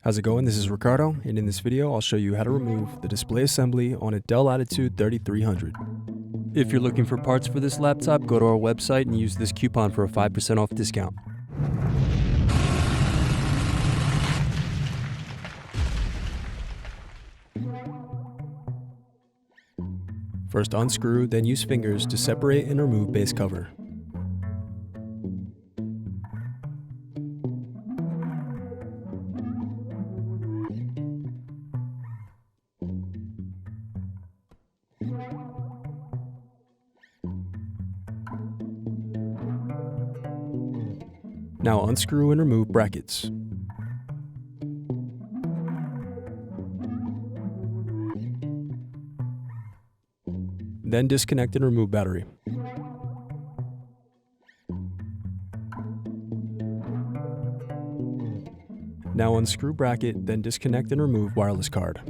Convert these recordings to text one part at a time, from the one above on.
How's it going? This is Ricardo, and in this video I'll show you how to remove the display assembly on a Dell Latitude 3300. If you're looking for parts for this laptop, go to our website and use this coupon for a 5% off discount. First unscrew, then use fingers to separate and remove base cover. Now unscrew and remove brackets. Then disconnect and remove battery. Now unscrew bracket, then disconnect and remove wireless card.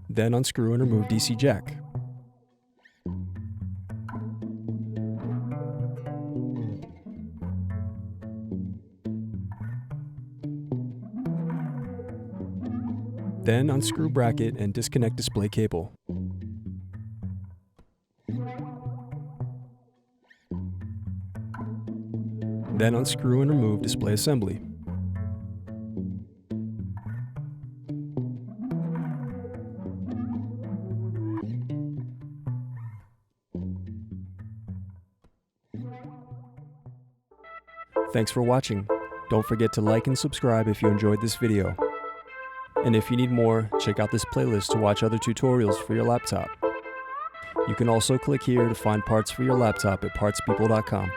Then unscrew and remove DC jack. Then unscrew bracket and disconnect display cable. Then unscrew and remove display assembly. Thanks for watching. Don't forget to like and subscribe if you enjoyed this video. And if you need more, check out this playlist to watch other tutorials for your laptop. You can also click here to find parts for your laptop at partspeople.com.